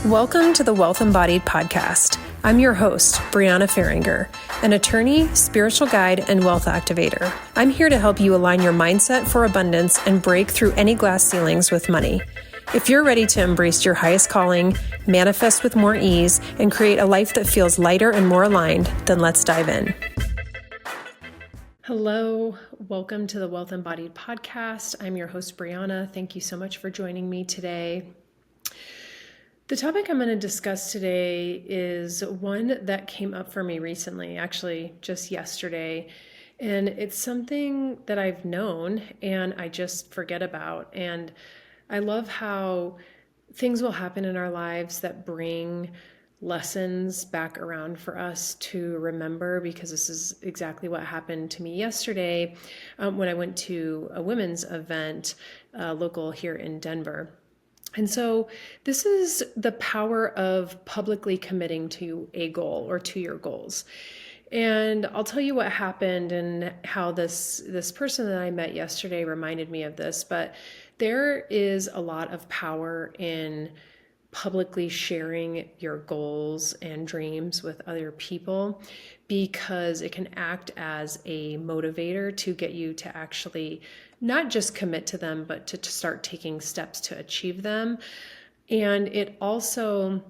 Welcome to the Wealth Embodied podcast. I'm your host, Brianna Faringer, an attorney, spiritual guide, and wealth activator. I'm here to help you align your mindset for abundance and break through any glass ceilings with money. If you're ready to embrace your highest calling, manifest with more ease, and create a life that feels lighter and more aligned, then let's dive in. Hello, welcome to the Wealth Embodied podcast. I'm your host, Brianna. Thank you so much for joining me today. The topic I'm going to discuss today is one that came up for me recently, actually just yesterday, and it's something that I've known and I just forget about. And I love how things will happen in our lives that bring lessons back around for us to remember, because this is exactly what happened to me yesterday when I went to a women's event local here in Denver. And so this is the power of publicly committing to a goal or to your goals. And I'll tell you what happened and how this person that I met yesterday reminded me of this. But there is a lot of power in publicly sharing your goals and dreams with other people, because it can act as a motivator to get you to actually not just commit to them, but to start taking steps to achieve them. And it also,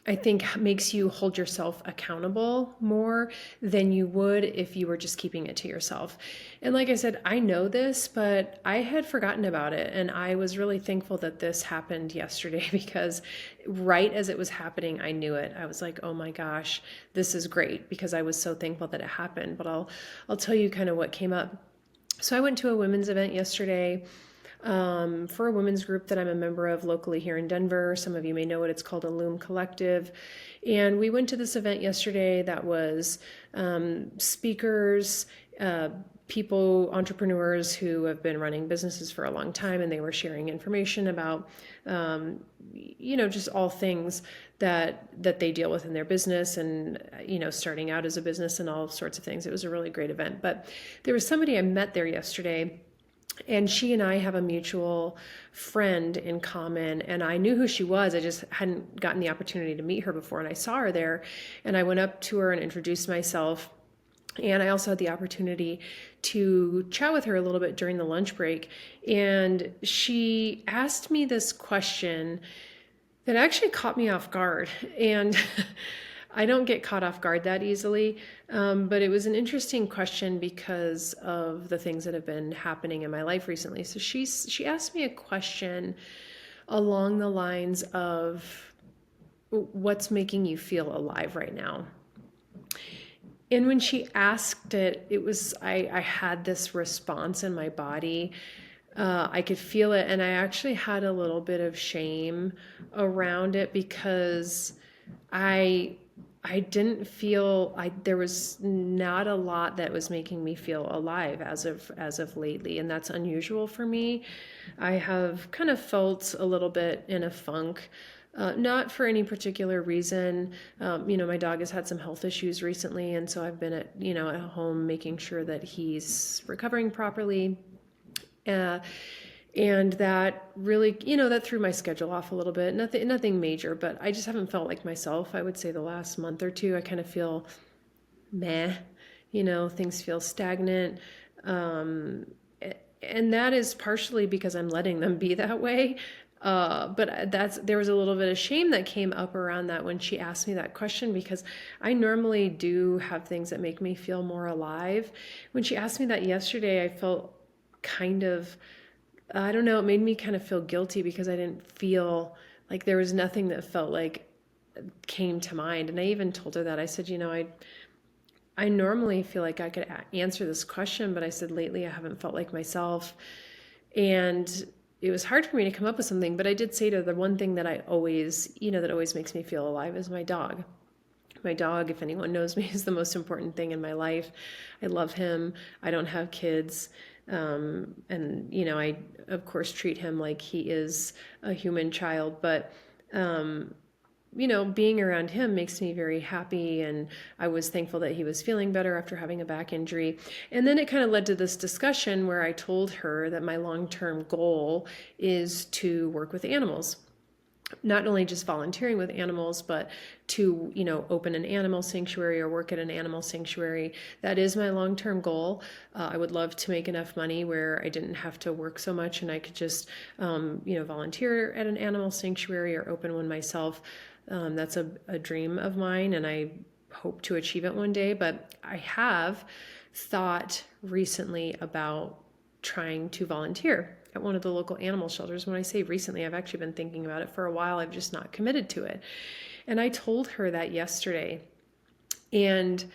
I think, makes you hold yourself accountable more than you would if you were just keeping it to yourself. And like I said, I know this, but I had forgotten about it. And I was really thankful that this happened yesterday, because right as it was happening, I knew it. I was like, oh my gosh, this is great, because I was so thankful that it happened. But I'll tell you kind of what came up. So I went to a women's event yesterday for a women's group that I'm a member of locally here in Denver. Some of you may know it. It's called a Loom Collective. And we went to this event yesterday that was speakers, people, entrepreneurs who have been running businesses for a long time, and they were sharing information about, just all things that they deal with in their business and, starting out as a business and all sorts of things. It was a really great event. But there was somebody I met there yesterday, and she and I have a mutual friend in common, and I knew who she was. I just hadn't gotten the opportunity to meet her before, and I saw her there, and I went up to her and introduced myself. And I also had the opportunity to chat with her a little bit during the lunch break. And she asked me this question that actually caught me off guard. And I don't get caught off guard that easily. But it was an interesting question because of the things that have been happening in my life recently. So she asked me a question along the lines of, what's making you feel alive right now? And when she asked it, I had this response in my body. I could feel it, and I actually had a little bit of shame around it, because I didn't feel, there was not a lot that was making me feel alive as of lately, and that's unusual for me. I have kind of felt a little bit in a funk. Not for any particular reason. My dog has had some health issues recently, and so I've been at home making sure that he's recovering properly. And that really, that threw my schedule off a little bit. Nothing major, but I just haven't felt like myself. I would say the last month or two, I kind of feel meh, things feel stagnant. And that is partially because I'm letting them be that way. But there was a little bit of shame that came up around that when she asked me that question, because I normally do have things that make me feel more alive. When she asked me that yesterday, I felt kind of, I don't know, it made me kind of feel guilty, because I didn't feel like there was nothing that felt like came to mind. And I even told her that. I said, I normally feel like I could answer this question, but I said lately I haven't felt like myself. And it was hard for me to come up with something, but I did say to her, the one thing that I always, that always makes me feel alive is my dog. My dog, if anyone knows me, is the most important thing in my life. I love him. I don't have kids. And, I, of course, treat him like he is a human child, but, being around him makes me very happy. And I was thankful that he was feeling better after having a back injury. And then it kind of led to this discussion where I told her that my long-term goal is to work with animals. not only just volunteering with animals, but to, open an animal sanctuary or work at an animal sanctuary. That is my long-term goal. I would love to make enough money where I didn't have to work so much and I could just, volunteer at an animal sanctuary or open one myself. That's a dream of mine, and I hope to achieve it one day. But I have thought recently about trying to volunteer at one of the local animal shelters. When I say recently, I've actually been thinking about it for a while. I've just not committed to it. And I told her that yesterday. And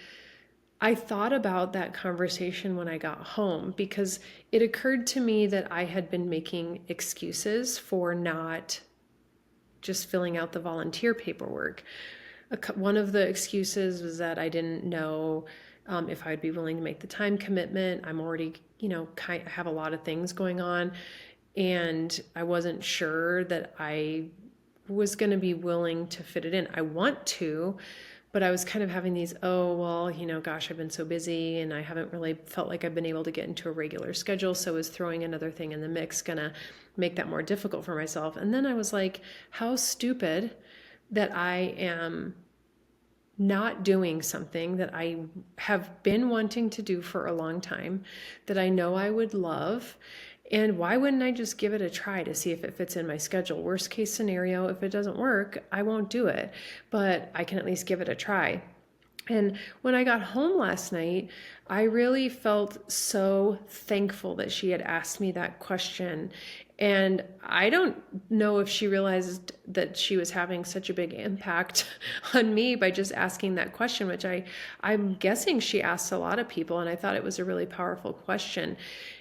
I thought about that conversation when I got home, because it occurred to me that I had been making excuses for not just filling out the volunteer paperwork. One of the excuses was that I didn't know if I'd be willing to make the time commitment. I'm already, have a lot of things going on, and I wasn't sure that I was going to be willing to fit it in. I want to, but I was kind of having these, gosh, I've been so busy and I haven't really felt like I've been able to get into a regular schedule. So is throwing another thing in the mix going to make that more difficult for myself? And then I was like, how stupid that I am not doing something that I have been wanting to do for a long time, that I know I would love. And why wouldn't I just give it a try to see if it fits in my schedule? Worst case scenario, if it doesn't work, I won't do it, but I can at least give it a try. And when I got home last night, I really felt so thankful that she had asked me that question. And I don't know if she realized that she was having such a big impact on me by just asking that question, which I'm guessing she asked a lot of people, and I thought it was a really powerful question.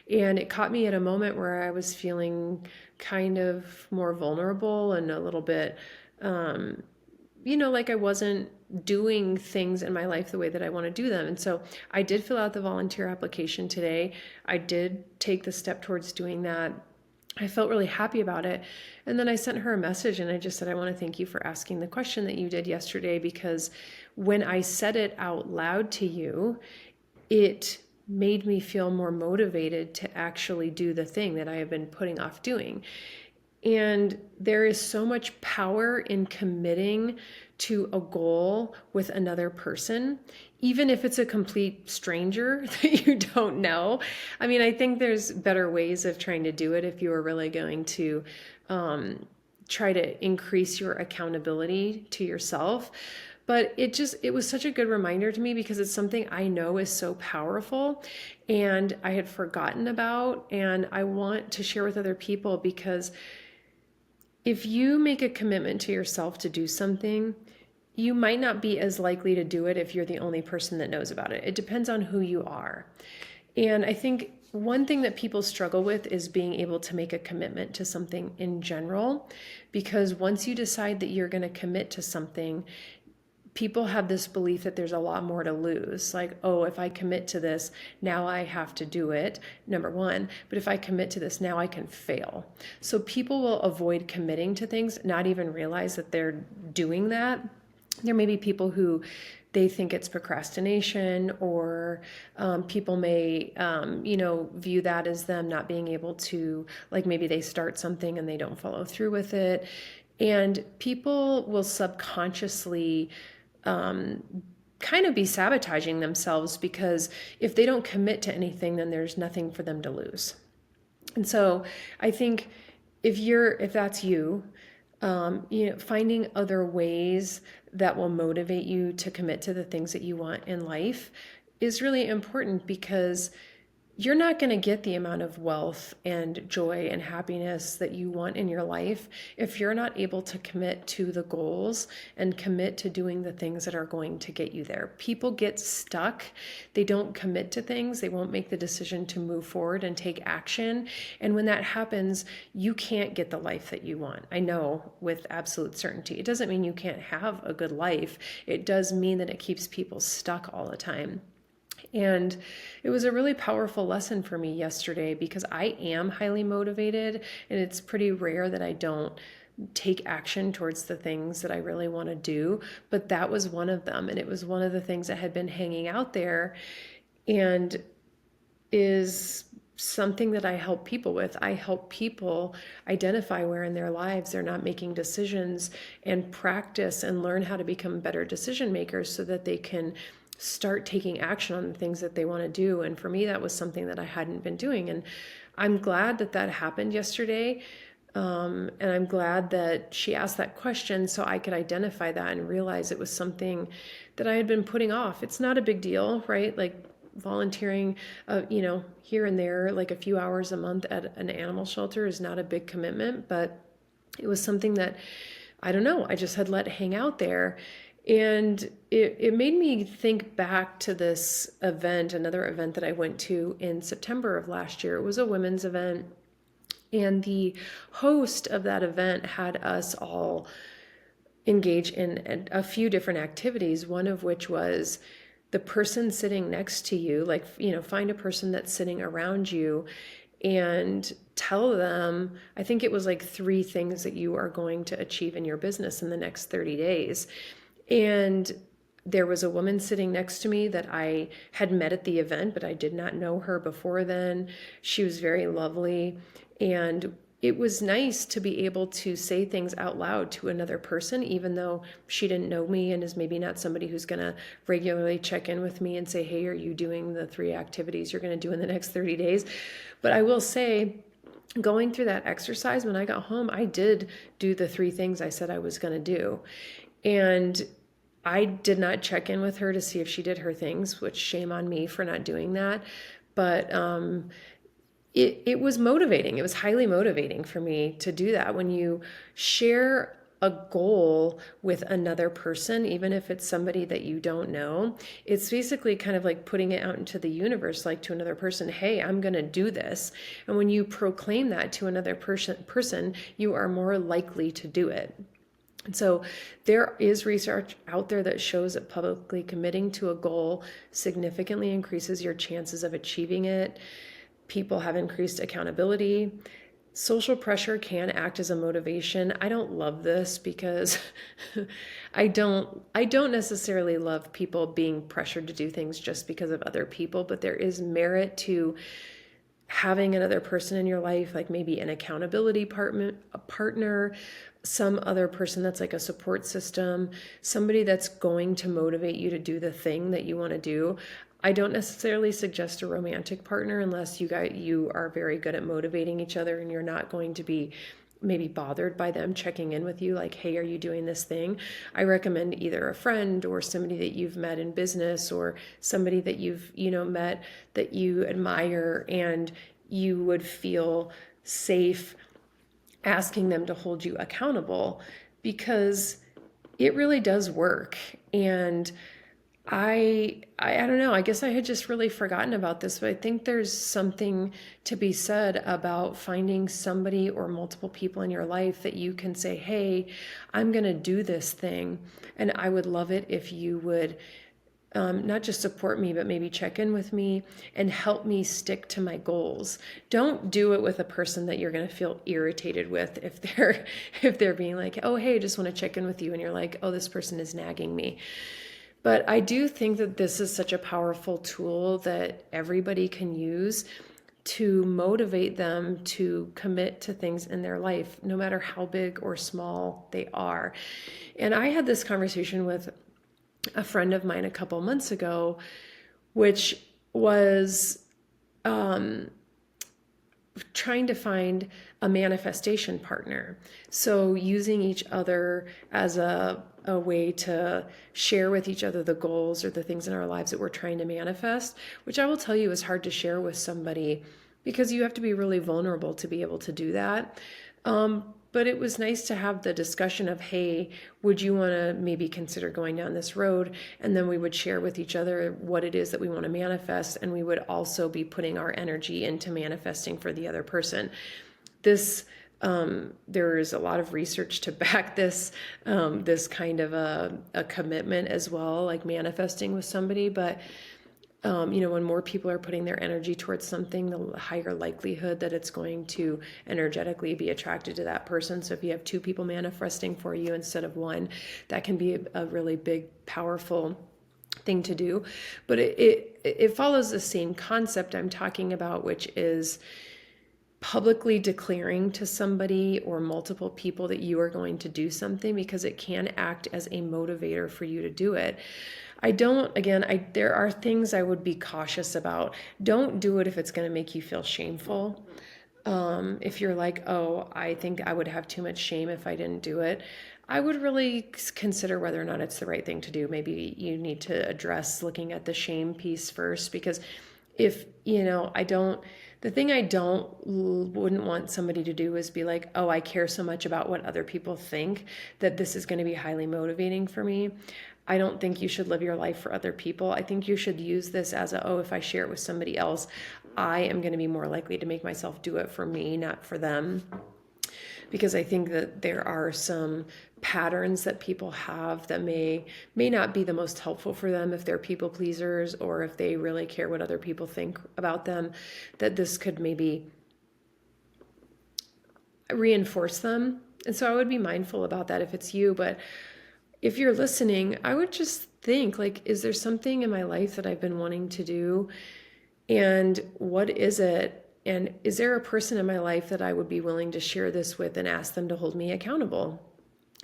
And it caught me at a moment where I was feeling kind of more vulnerable and a little bit, like I wasn't doing things in my life the way that I want to do them. And so I did fill out the volunteer application today. I did take the step towards doing that. I felt really happy about it. And then I sent her a message and I just said, I want to thank you for asking the question that you did yesterday, because when I said it out loud to you, it made me feel more motivated to actually do the thing that I have been putting off doing. And there is so much power in committing to a goal with another person, even if it's a complete stranger that you don't know. I mean, I think there's better ways of trying to do it if you are really going to try to increase your accountability to yourself. But it was such a good reminder to me, because it's something I know is so powerful and I had forgotten about, and I want to share with other people, because if you make a commitment to yourself to do something, you might not be as likely to do it if you're the only person that knows about it. It depends on who you are. And I think one thing that people struggle with is being able to make a commitment to something in general, because once you decide that you're going to commit to something, people have this belief that there's a lot more to lose. Like, oh, if I commit to this, now I have to do it, number one. But if I commit to this, now I can fail. So people will avoid committing to things, not even realize that they're doing that. There may be people who they think it's procrastination, or people may, view that as them not being able to, like maybe they start something and they don't follow through with it. And people will subconsciously kind of be sabotaging themselves, because if they don't commit to anything, then there's nothing for them to lose. And so I think if that's you, finding other ways that will motivate you to commit to the things that you want in life is really important, because you're not going to get the amount of wealth and joy and happiness that you want in your life if you're not able to commit to the goals and commit to doing the things that are going to get you there. People get stuck. They don't commit to things. They won't make the decision to move forward and take action. And when that happens, you can't get the life that you want. I know with absolute certainty. It doesn't mean you can't have a good life. It does mean that it keeps people stuck all the time. And it was a really powerful lesson for me yesterday, because I am highly motivated, and it's pretty rare that I don't take action towards the things that I really want to do. But that was one of them. And it was one of the things that had been hanging out there and is something that I help people with. I help people identify where in their lives they're not making decisions and practice and learn how to become better decision makers so that they can start taking action on the things that they want to do. And for me, that was something that I hadn't been doing. And I'm glad that that happened yesterday. And I'm glad that she asked that question so I could identify that and realize it was something that I had been putting off. It's not a big deal, right? Like volunteering, here and there, like a few hours a month at an animal shelter is not a big commitment, but it was something that, I don't know, I just had let hang out there. And it made me think back to this event, another event that I went to in September of last year. It was a women's event. And the host of that event had us all engage in a few different activities, one of which was the person sitting next to you, like, find a person that's sitting around you and tell them, I think it was like 3 things that you are going to achieve in your business in the next 30 days. And there was a woman sitting next to me that I had met at the event, but I did not know her before then. She was very lovely. And it was nice to be able to say things out loud to another person, even though she didn't know me and is maybe not somebody who's going to regularly check in with me and say, hey, are you doing the 3 activities you're going to do in the next 30 days? But I will say, going through that exercise, when I got home, I did do the 3 things I said I was going to do. And I did not check in with her to see if she did her things, which shame on me for not doing that. But it was motivating. It was highly motivating for me to do that. When you share a goal with another person, even if it's somebody that you don't know, it's basically kind of like putting it out into the universe, like to another person, hey, I'm going to do this. And when you proclaim that to another person, you are more likely to do it. And so there is research out there that shows that publicly committing to a goal significantly increases your chances of achieving it. People have increased accountability. Social pressure can act as a motivation. I don't love this because I don't necessarily love people being pressured to do things just because of other people, but there is merit to having another person in your life, like maybe an accountability partner, some other person that's like a support system, somebody that's going to motivate you to do the thing that you want to do. I don't necessarily suggest a romantic partner unless you are very good at motivating each other and you're not going to be maybe bothered by them checking in with you like, hey, are you doing this thing? I recommend either a friend or somebody that you've met in business or somebody that you've, met that you admire and you would feel safe asking them to hold you accountable, because it really does work. And I don't know, I guess I had just really forgotten about this, but I think there's something to be said about finding somebody or multiple people in your life that you can say, hey, I'm going to do this thing. And I would love it if you would not just support me, but maybe check in with me and help me stick to my goals. Don't do it with a person that you're going to feel irritated with if they're being like, oh, hey, I just want to check in with you. And you're like, oh, this person is nagging me. But I do think that this is such a powerful tool that everybody can use to motivate them to commit to things in their life, no matter how big or small they are. And I had this conversation with a friend of mine a couple months ago, which was trying to find a manifestation partner. So using each other as a way to share with each other the goals or the things in our lives that we're trying to manifest, which I will tell you is hard to share with somebody because you have to be really vulnerable to be able to do that. But it was nice to have the discussion of, hey, would you want to maybe consider going down this road? And then we would share with each other what it is that we want to manifest. And we would also be putting our energy into manifesting for the other person. There is a lot of research to back this kind of a commitment as well, like manifesting with somebody. But when more people are putting their energy towards something, the higher likelihood that it's going to energetically be attracted to that person. So if you have 2 people manifesting for you instead of 1, that can be a really big, powerful thing to do. But it follows the same concept I'm talking about, which is publicly declaring to somebody or multiple people that you are going to do something, because it can act as a motivator for you to do it. There are things I would be cautious about. Don't do it if it's going to make you feel shameful. If you're like, oh, I think I would have too much shame if I didn't do it, I would really consider whether or not it's the right thing to do. Maybe you need to address looking at the shame piece first, because if, the thing wouldn't want somebody to do is be like, oh, I care so much about what other people think that this is going to be highly motivating for me. I don't think you should live your life for other people. I think you should use this as if I share it with somebody else, I am going to be more likely to make myself do it for me, not for them. Because I think that there are some patterns that people have that may not be the most helpful for them if they're people pleasers, or if they really care what other people think about them, that this could maybe reinforce them. And so I would be mindful about that if it's you. But if you're listening, I would just think, like, is there something in my life that I've been wanting to do? And what is it? And is there a person in my life that I would be willing to share this with and ask them to hold me accountable?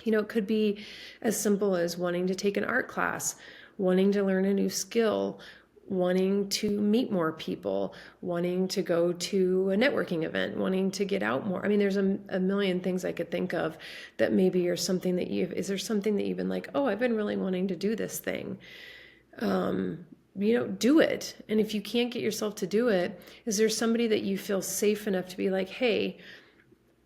It could be as simple as wanting to take an art class, wanting to learn a new skill, wanting to meet more people, wanting to go to a networking event, wanting to get out more. I mean, there's a million things I could think of that maybe are something that is there something that you've been like, oh, I've been really wanting to do this thing. Do it. And if you can't get yourself to do it, is there somebody that you feel safe enough to be like, hey,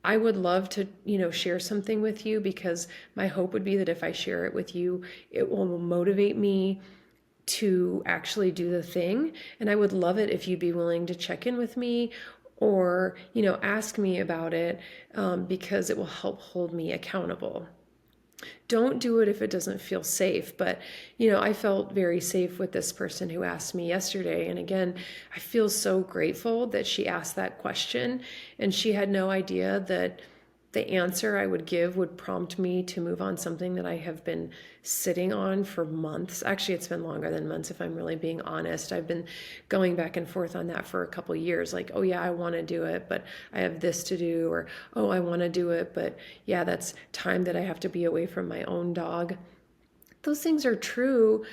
I would love to, share something with you, because my hope would be that if I share it with you, it will motivate me to actually do the thing. And I would love it if you'd be willing to check in with me, or, ask me about it, because it will help hold me accountable. Don't do it if it doesn't feel safe. But, I felt very safe with this person who asked me yesterday. And again, I feel so grateful that she asked that question, and she had no idea that the answer I would give would prompt me to move on something that I have been sitting on for months. Actually, it's been longer than months, if I'm really being honest. I've been going back and forth on that for a couple of years. Like, oh yeah, I want to do it, but I have this to do. Or, oh, I want to do it, but yeah, that's time that I have to be away from my own dog. Those things are true,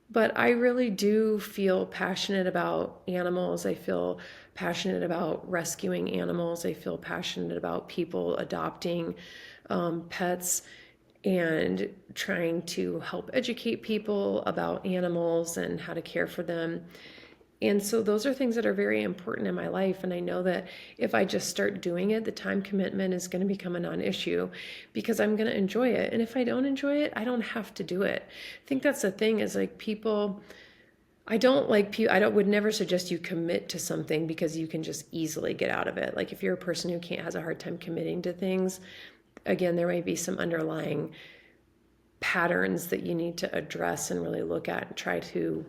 but I really do feel passionate about animals. I feel passionate about rescuing animals. I feel passionate about people adopting pets and trying to help educate people about animals and how to care for them. And so those are things that are very important in my life. And I know that if I just start doing it, the time commitment is going to become a non-issue, because I'm going to enjoy it. And if I don't enjoy it, I don't have to do it. I think that's the thing, is like I would never suggest you commit to something because you can just easily get out of it. Like if you're a person who has a hard time committing to things, again, there may be some underlying patterns that you need to address and really look at and try to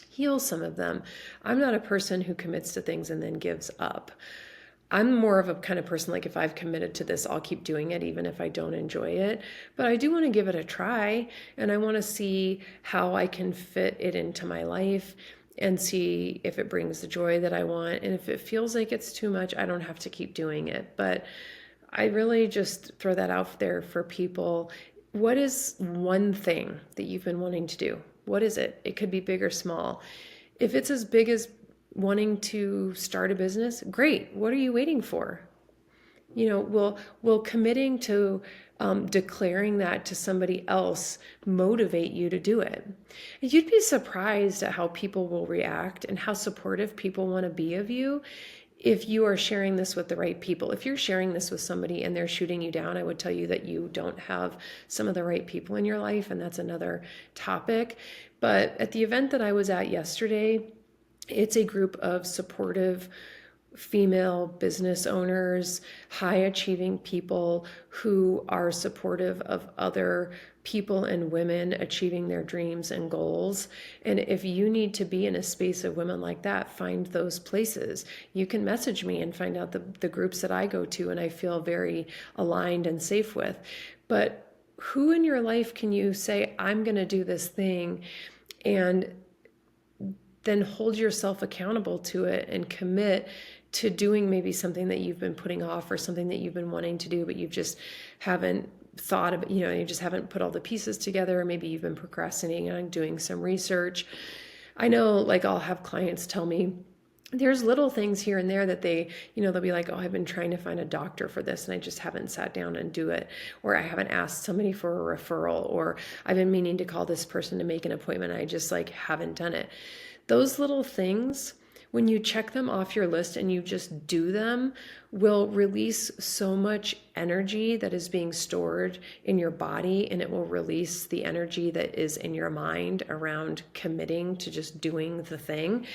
heal some of them. I'm not a person who commits to things and then gives up. I'm more of a kind of person, like if I've committed to this, I'll keep doing it even if I don't enjoy it. But I do want to give it a try, and I want to see how I can fit it into my life and see if it brings the joy that I want. And if it feels like it's too much, I don't have to keep doing it. But I really just throw that out there for people. What is one thing that you've been wanting to do? What is it? It could be big or small. If it's as big as wanting to start a business, great. What are you waiting for? Will committing to declaring that to somebody else motivate you to do it? And you'd be surprised at how people will react and how supportive people want to be of you if you are sharing this with the right people. If you're sharing this with somebody and they're shooting you down, I would tell you that you don't have some of the right people in your life, and that's another topic. But at the event that I was at yesterday, it's a group of supportive female business owners, high achieving people who are supportive of other people and women achieving their dreams and goals. And if you need to be in a space of women like that, find those places. You can message me and find out the groups that I go to and I feel very aligned and safe with. But who in your life can you say, I'm going to do this thing, and then hold yourself accountable to it and commit to doing maybe something that you've been putting off or something that you've been wanting to do, but you've just haven't thought of, you just haven't put all the pieces together, or maybe you've been procrastinating on doing some research. I know, like, I'll have clients tell me there's little things here and there that they'll be like, oh, I've been trying to find a doctor for this and I just haven't sat down and do it. Or I haven't asked somebody for a referral, or I've been meaning to call this person to make an appointment. I just haven't done it. Those little things, when you check them off your list and you just do them, will release so much energy that is being stored in your body, and it will release the energy that is in your mind around committing to just doing the thing.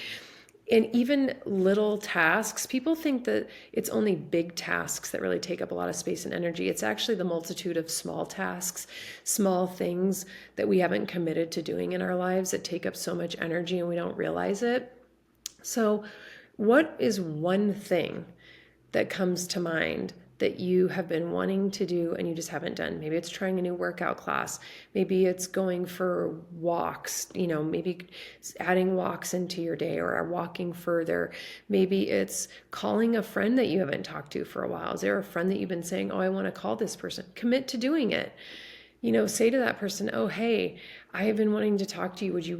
And even little tasks, people think that it's only big tasks that really take up a lot of space and energy. It's actually the multitude of small tasks, small things that we haven't committed to doing in our lives that take up so much energy and we don't realize it. So, what is one thing that comes to mind that you have been wanting to do and you just haven't done? Maybe it's trying a new workout class. Maybe it's going for walks, maybe adding walks into your day or walking further. Maybe it's calling a friend that you haven't talked to for a while. Is there a friend that you've been saying, oh, I want to call this person? Commit to doing it. Say to that person, oh, hey, I have been wanting to talk to you. Would you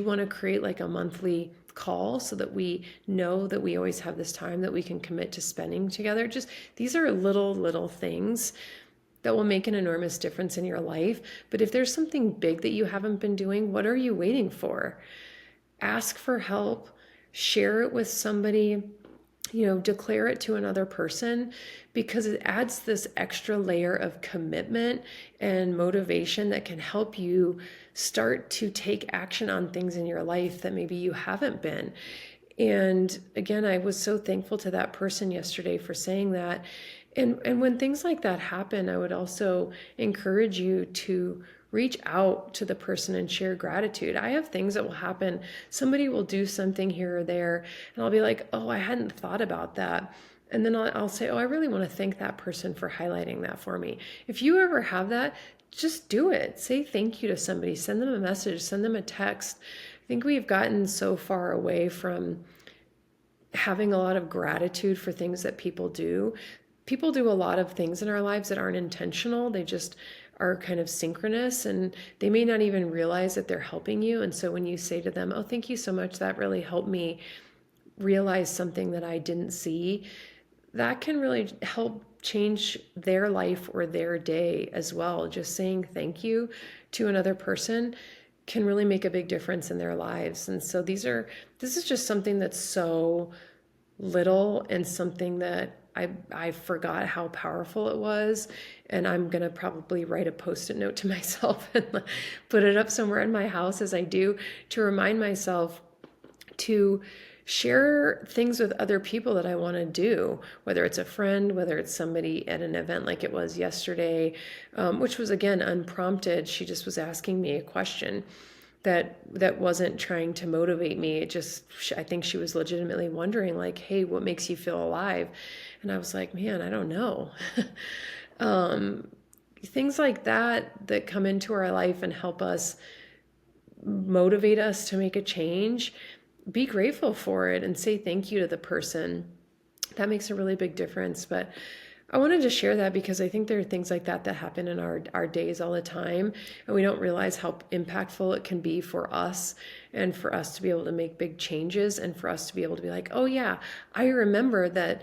want to create like a monthly call so that we know that we always have this time that we can commit to spending together? Just, these are little things that will make an enormous difference in your life. But if there's something big that you haven't been doing, what are you waiting for? Ask for help, share it with somebody, declare it to another person, because it adds this extra layer of commitment and motivation that can help you start to take action on things in your life that maybe you haven't been. And again, I was so thankful to that person yesterday for saying that. And when things like that happen, I would also encourage you to reach out to the person and share gratitude. I have things that will happen. Somebody will do something here or there, and I'll be like, oh, I hadn't thought about that. And then I'll say, oh, I really want to thank that person for highlighting that for me. If you ever have that, just do it. Say thank you to somebody. Send them a message. Send them a text. I think we've gotten so far away from having a lot of gratitude for things that people do. People do a lot of things in our lives that aren't intentional. They just are kind of synchronous, and they may not even realize that they're helping you. And so when you say to them, oh, thank you so much, that really helped me realize something that I didn't see, that can really help change their life or their day as well. Just saying thank you to another person can really make a big difference in their lives. And so this is just something that's so little, and something that I forgot how powerful it was. And I'm going to probably write a Post-it note to myself and put it up somewhere in my house as I do, to remind myself to share things with other people that I want to do, whether it's a friend, whether it's somebody at an event like it was yesterday, which was, again, unprompted. She just was asking me a question that wasn't trying to motivate me. I think she was legitimately wondering, like, hey, what makes you feel alive? And I was like, man, I don't know. Things like that come into our life and help us, motivate us to make a change. Be grateful for it and say thank you to the person. That makes a really big difference. But I wanted to share that because I think there are things like that happen in our days all the time, and we don't realize how impactful it can be for us, and for us to be able to make big changes, and for us to be able to be like, oh yeah, I remember that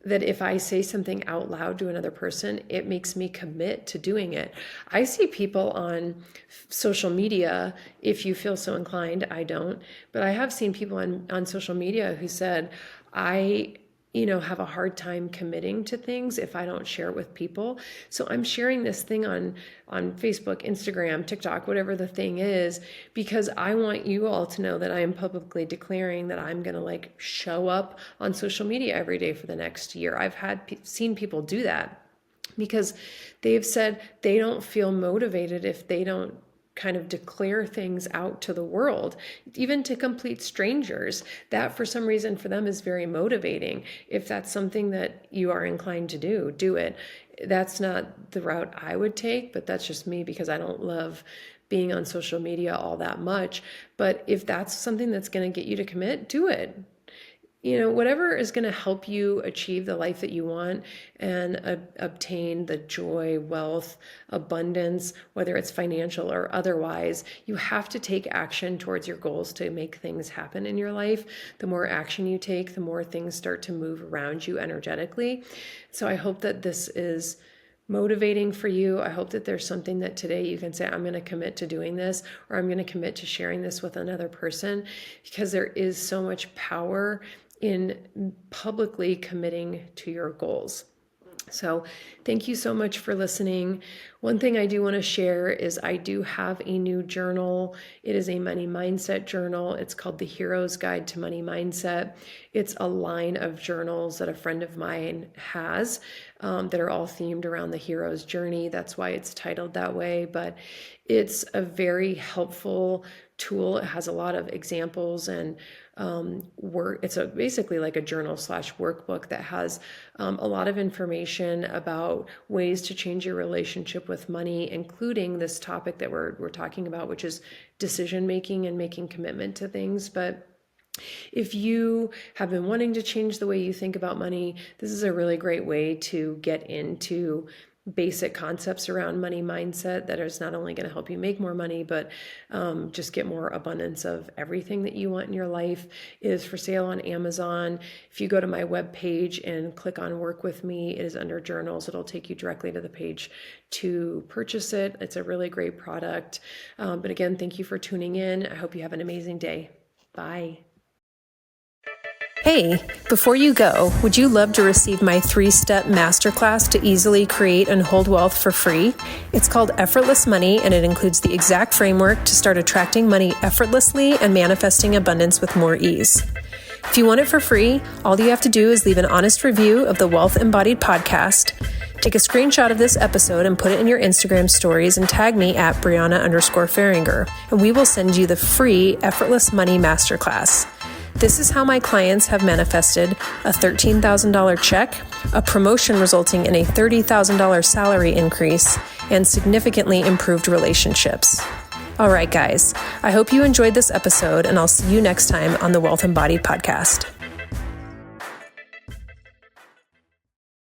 if I say something out loud to another person, it makes me commit to doing it. I see people on social media, if you feel so inclined, I don't, but I have seen people on social media who said, I have a hard time committing to things if I don't share it with people. So I'm sharing this thing on Facebook, Instagram, TikTok, whatever the thing is, because I want you all to know that I am publicly declaring that I'm going to show up on social media every day for the next year. I've seen people do that because they've said they don't feel motivated if they don't kind of declare things out to the world, even to complete strangers. That for some reason for them is very motivating. If that's something that you are inclined to do it. That's not the route I would take, but that's just me because I don't love being on social media all that much. But if that's something that's going to get you to commit, do it. Whatever is going to help you achieve the life that you want and obtain the joy, wealth, abundance, whether it's financial or otherwise, you have to take action towards your goals to make things happen in your life. The more action you take, the more things start to move around you energetically. So I hope that this is motivating for you. I hope that there's something that today you can say, I'm going to commit to doing this, or I'm going to commit to sharing this with another person, because there is so much power in publicly committing to your goals. So thank you so much for listening. One thing I do want to share is I do have a new journal. It is a money mindset journal. It's called The Hero's Guide to Money Mindset. It's a line of journals that a friend of mine has that are all themed around the hero's journey. That's why it's titled that way. But it's a very helpful tool. It has a lot of examples and work. It's basically like a journal / workbook that has a lot of information about ways to change your relationship with money, including this topic that we're talking about, which is decision making and making commitment to things. But if you have been wanting to change the way you think about money, this is a really great way to get into basic concepts around money mindset that is not only going to help you make more money, but just get more abundance of everything that you want in your life. It is for sale on Amazon. If you go to my webpage and click on Work With Me, it is under journals. It'll take you directly to the page to purchase it. It's a really great product. But again, thank you for tuning in. I hope you have an amazing day. Bye. Hey, before you go, would you love to receive my 3-step masterclass to easily create and hold wealth for free? It's called Effortless Money, and it includes the exact framework to start attracting money effortlessly and manifesting abundance with more ease. If you want it for free, all you have to do is leave an honest review of the Wealth Embodied podcast, take a screenshot of this episode and put it in your Instagram stories and tag me at Brianna_Faringer, and we will send you the free Effortless Money Masterclass. This is how my clients have manifested a $13,000 check, a promotion resulting in a $30,000 salary increase, and significantly improved relationships. All right, guys, I hope you enjoyed this episode, and I'll see you next time on the Wealth Embodied podcast.